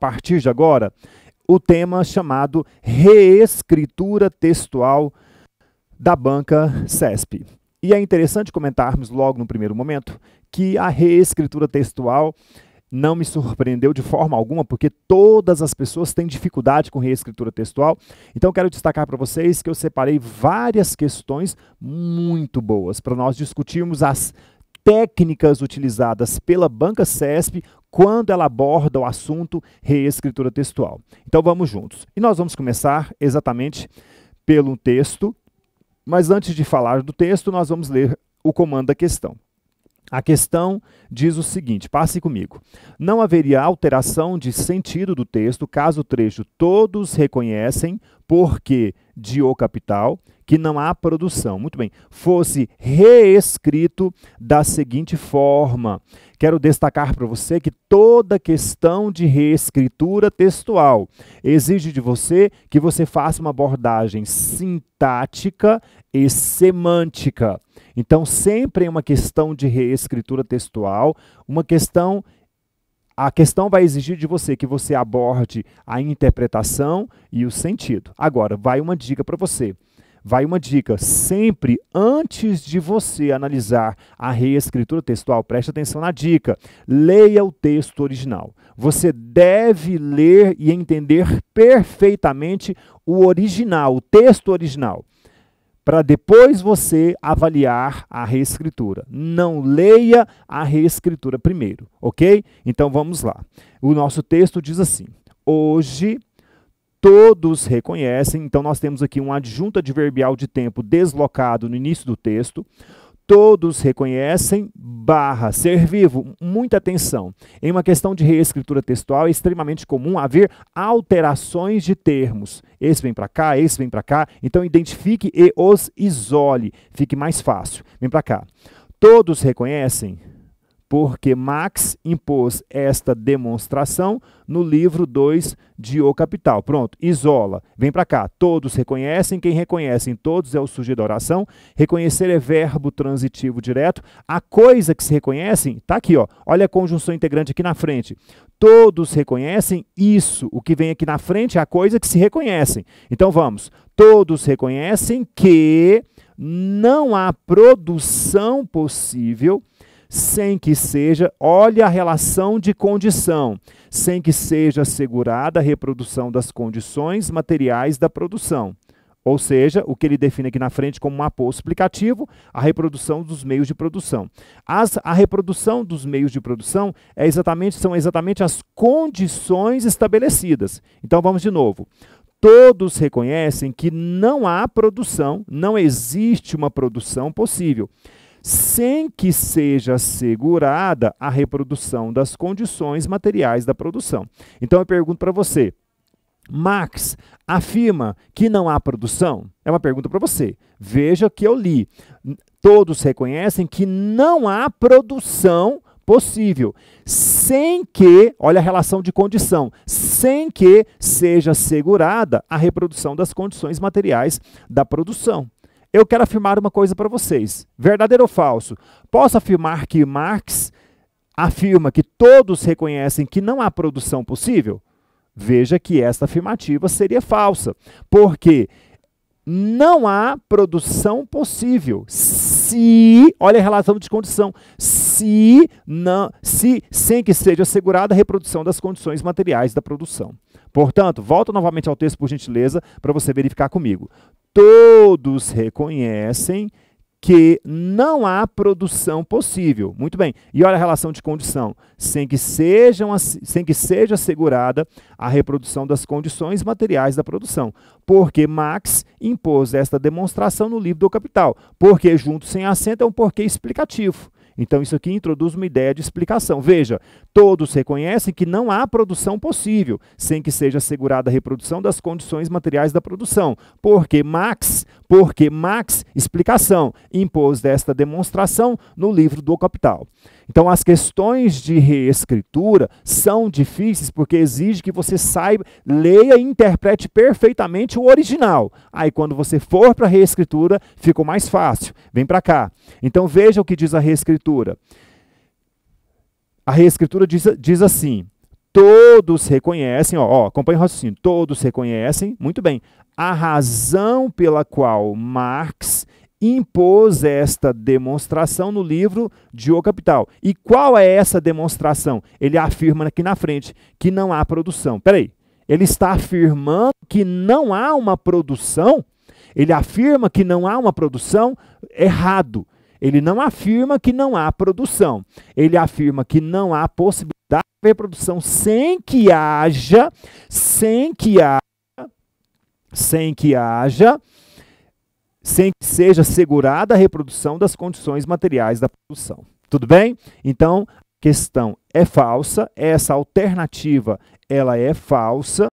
partir de agora, o tema chamado reescritura textual da banca CESP. E é interessante comentarmos logo no primeiro momento que a reescritura textual não me surpreendeu de forma alguma, porque todas as pessoas têm dificuldade com reescritura textual. Então, quero destacar para vocês que eu separei várias questões muito boas para nós discutirmos as técnicas utilizadas pela banca CESP quando ela aborda o assunto reescritura textual. Então, vamos juntos. E nós vamos começar exatamente pelo texto, mas antes de falar do texto, nós vamos ler o comando da questão. A questão diz o seguinte, passe comigo. Não haveria alteração de sentido do texto caso o trecho todos reconhecem, porque de o capital, que não há produção. Muito bem, fosse reescrito da seguinte forma. Quero destacar para você que toda questão de reescritura textual exige de você que você faça uma abordagem sintática e semântica. Então, sempre em uma questão de reescritura textual, a questão vai exigir de você que você aborde a interpretação e o sentido. Agora, vai uma dica para você. Vai uma dica, sempre antes de você analisar a reescritura textual, preste atenção na dica, leia o texto original. Você deve ler e entender perfeitamente o original, o texto original, para depois você avaliar a reescritura. Não leia a reescritura primeiro, ok? Então vamos lá. O nosso texto diz assim, hoje todos reconhecem, então nós temos aqui um adjunto adverbial de tempo deslocado no início do texto, todos reconhecem, barra, ser vivo, muita atenção. Em uma questão de reescritura textual é extremamente comum haver alterações de termos. Esse vem para cá, esse vem para cá, então identifique e os isole, fique mais fácil. Vem para cá. Todos reconhecem, porque Max impôs esta demonstração no livro 2 de O Capital. Pronto, isola. Vem para cá. Todos reconhecem, quem reconhecem todos é o sujeito da oração. Reconhecer é verbo transitivo direto. A coisa que se reconhecem, está aqui, ó. Olha a conjunção integrante aqui na frente. Todos reconhecem isso. O que vem aqui na frente é a coisa que se reconhecem. Então vamos. Todos reconhecem que não há produção possível sem que seja, olha a relação de condição, sem que seja assegurada a reprodução das condições materiais da produção. Ou seja, o que ele define aqui na frente como um aposto explicativo, a reprodução dos meios de produção. A reprodução dos meios de produção são exatamente as condições estabelecidas. Então vamos de novo. Todos reconhecem que não há produção, não existe uma produção possível, sem que seja assegurada a reprodução das condições materiais da produção. Então eu pergunto para você, Marx afirma que não há produção? É uma pergunta para você. Veja que eu li. Todos reconhecem que não há produção possível, sem que, olha a relação de condição, sem que seja assegurada a reprodução das condições materiais da produção. Eu quero afirmar uma coisa para vocês. Verdadeiro ou falso? Posso afirmar que Marx afirma que todos reconhecem que não há produção possível? Veja que esta afirmativa seria falsa, porque não há produção possível se, olha a relação de condição, sem que seja assegurada a reprodução das condições materiais da produção. Portanto, volta novamente ao texto, por gentileza, para você verificar comigo. Todos reconhecem que não há produção possível. Muito bem. E olha a relação de condição. Sem que seja assegurada a reprodução das condições materiais da produção. Porque Marx impôs esta demonstração no livro do Capital. Porque junto sem acento é um porquê explicativo. Então, isso aqui introduz uma ideia de explicação. Veja, todos reconhecem que não há produção possível, sem que seja assegurada a reprodução das condições materiais da produção. Porque Marx, explicação, impôs desta demonstração no livro do Capital. Então, as questões de reescritura são difíceis porque exige que você saiba, leia e interprete perfeitamente o original. Aí, quando você for para a reescritura, ficou mais fácil. Vem para cá. Então, veja o que diz a reescritura. A reescritura diz assim: todos reconhecem, acompanhe o raciocínio, todos reconhecem, muito bem, a razão pela qual Marx impôs esta demonstração no livro de O Capital. E qual é essa demonstração? Ele afirma aqui na frente que não há produção. Peraí, ele está afirmando que não há uma produção? Ele afirma que não há uma produção? Errado. Ele não afirma que não há produção. Ele afirma que não há possibilidade de reprodução sem que seja assegurada a reprodução das condições materiais da produção. Tudo bem? Então, a questão é falsa, essa alternativa ela é falsa.